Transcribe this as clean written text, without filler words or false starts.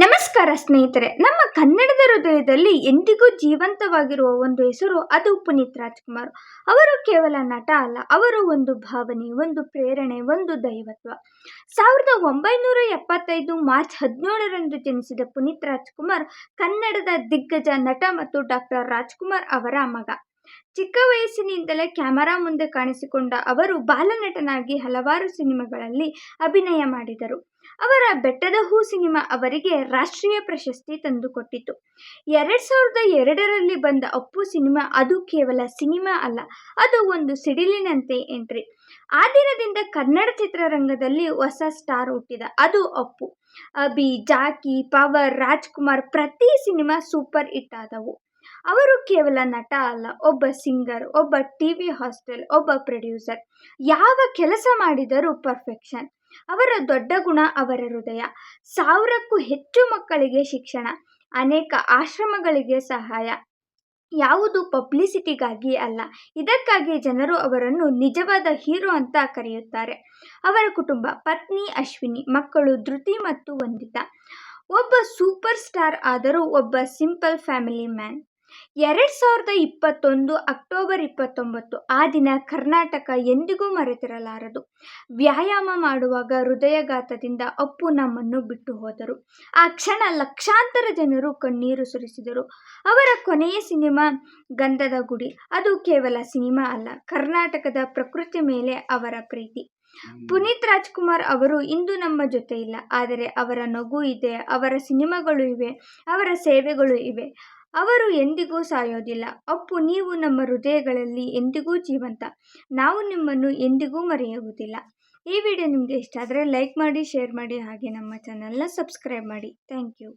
ನಮಸ್ಕಾರ ಸ್ನೇಹಿತರೆ, ನಮ್ಮ ಕನ್ನಡದ ಹೃದಯದಲ್ಲಿ ಎಂದಿಗೂ ಜೀವಂತವಾಗಿರುವ ಒಂದು ಹೆಸರು, ಅದು ಪುನೀತ್ ರಾಜ್ಕುಮಾರ್. ಅವರು ಕೇವಲ ನಟ ಅಲ್ಲ, ಅವರು ಒಂದು ಭಾವನೆ, ಒಂದು ಪ್ರೇರಣೆ, ಒಂದು ದೈವತ್ವ. 1975 ಮಾರ್ಚ್ 17ರಂದು ಜನಿಸಿದ ಪುನೀತ್ ರಾಜ್ಕುಮಾರ್ ಕನ್ನಡದ ದಿಗ್ಗಜ ನಟ ಮತ್ತು ಡಾಕ್ಟರ್ ರಾಜ್ಕುಮಾರ್ ಅವರ ಮಗ. ಚಿಕ್ಕ ವಯಸ್ಸಿನಿಂದಲೇ ಕ್ಯಾಮರಾ ಮುಂದೆ ಕಾಣಿಸಿಕೊಂಡ ಅವರು ಬಾಲನಟನಾಗಿ ಹಲವಾರು ಸಿನಿಮಾಗಳಲ್ಲಿ ಅಭಿನಯ ಮಾಡಿದರು. ಅವರ ಬೆಟ್ಟದ ಹೂ ಸಿನಿಮಾ ಅವರಿಗೆ ರಾಷ್ಟ್ರೀಯ ಪ್ರಶಸ್ತಿ ತಂದುಕೊಟ್ಟಿತು. 2002ರಲ್ಲಿ ಬಂದ ಅಪ್ಪು ಸಿನಿಮಾ, ಅದು ಕೇವಲ ಸಿನಿಮಾ ಅಲ್ಲ, ಅದು ಒಂದು ಸಿಡಿಲಿನಂತೆ ಎಂಟ್ರಿ. ಆ ದಿನದಿಂದ ಕನ್ನಡ ಚಿತ್ರರಂಗದಲ್ಲಿ ಹೊಸ ಸ್ಟಾರ್ ಹುಟ್ಟಿದ, ಅದು ಅಪ್ಪು. ಅಭಿ, ಜಾಕಿ, ಪವರ್, ರಾಜ್ಕುಮಾರ್ ಪ್ರತಿ ಸಿನಿಮಾ ಸೂಪರ್ ಹಿಟ್ ಆದವು. ಅವರು ಕೇವಲ ನಟ ಅಲ್ಲ, ಒಬ್ಬ ಸಿಂಗರ್, ಒಬ್ಬ ಟಿವಿ ಹಾಸ್ಟೆಲ್, ಒಬ್ಬ ಪ್ರೊಡ್ಯೂಸರ್. ಯಾವ ಕೆಲಸ ಮಾಡಿದರೂ ಪರ್ಫೆಕ್ಷನ್. ಅವರ ದೊಡ್ಡ ಗುಣ ಅವರ ಹೃದಯ. 1000ಕ್ಕೂ ಹೆಚ್ಚು ಮಕ್ಕಳಿಗೆ ಶಿಕ್ಷಣ, ಅನೇಕ ಆಶ್ರಮಗಳಿಗೆ ಸಹಾಯ. ಯಾವುದು ಪಬ್ಲಿಸಿಟಿಗಾಗಿ ಅಲ್ಲ, ಇದಕ್ಕಾಗಿ ಜನರು ಅವರನ್ನು ನಿಜವಾದ ಹೀರೋ ಅಂತ ಕರೆಯುತ್ತಾರೆ. ಅವರ ಕುಟುಂಬ: ಪತ್ನಿ ಅಶ್ವಿನಿ, ಮಕ್ಕಳು ಧೃತಿ ಮತ್ತು ವಂದಿತಾ. ಒಬ್ಬ ಸೂಪರ್ ಸ್ಟಾರ್ ಆದರೂ ಒಬ್ಬ ಸಿಂಪಲ್ ಫ್ಯಾಮಿಲಿ ಮ್ಯಾನ್. 2021 ಅಕ್ಟೋಬರ್ 29, ಆ ದಿನ ಕರ್ನಾಟಕ ಎಂದಿಗೂ ಮರೆತಿರಲಾರದು. ವ್ಯಾಯಾಮ ಮಾಡುವಾಗ ಹೃದಯಾಘಾತದಿಂದ ಅಪ್ಪು ನಮ್ಮನ್ನು ಬಿಟ್ಟು ಹೋದರು. ಆ ಕ್ಷಣ ಲಕ್ಷಾಂತರ ಜನರು ಕಣ್ಣೀರು ಸುರಿಸಿದರು. ಅವರ ಕೊನೆಯ ಸಿನಿಮಾ ಗಂಧದ ಗುಡಿ, ಅದು ಕೇವಲ ಸಿನಿಮಾ ಅಲ್ಲ, ಕರ್ನಾಟಕದ ಪ್ರಕೃತಿ ಮೇಲೆ ಅವರ ಪ್ರೀತಿ. ಪುನೀತ್ ರಾಜ್ಕುಮಾರ್ ಅವರು ಇಂದು ನಮ್ಮ ಜೊತೆ ಇಲ್ಲ, ಆದರೆ ಅವರ ನಗು ಇದೆ, ಅವರ ಸಿನಿಮಾಗಳು ಇವೆ, ಅವರ ಸೇವೆಗಳು ಇವೆ. ಅವರು ಎಂದಿಗೂ ಸಾಯೋದಿಲ್ಲ. ಅಪ್ಪು, ನೀವು ನಮ್ಮ ಹೃದಯಗಳಲ್ಲಿ ಎಂದಿಗೂ ಜೀವಂತ. ನಾವು ನಿಮ್ಮನ್ನು ಎಂದಿಗೂ ಮರೆಯುವುದಿಲ್ಲ. ಈ ವಿಡಿಯೋ ನಿಮಗೆ ಇಷ್ಟ ಆದರೆ ಲೈಕ್ ಮಾಡಿ, ಶೇರ್ ಮಾಡಿ, ಹಾಗೆ ನಮ್ಮ ಚಾನಲ್ನ ಸಬ್ಸ್ಕ್ರೈಬ್ ಮಾಡಿ. Thank you.